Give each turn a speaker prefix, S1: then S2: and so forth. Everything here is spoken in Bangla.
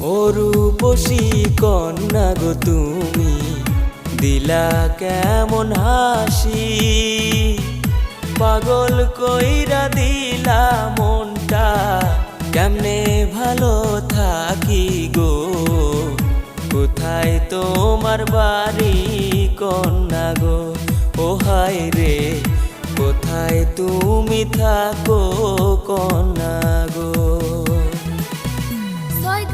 S1: ও রূপসী কন্যা গো তুমি দিলা কেমন হাসি, পাগল কইরা দিলা মনটা, কেমনে ভালো থাকি গো। কোথায় তোমার বাড়ি কন্যা গো, ও হায় রে কোথায় তুমি থাকো কন্যা গো।
S2: ছয়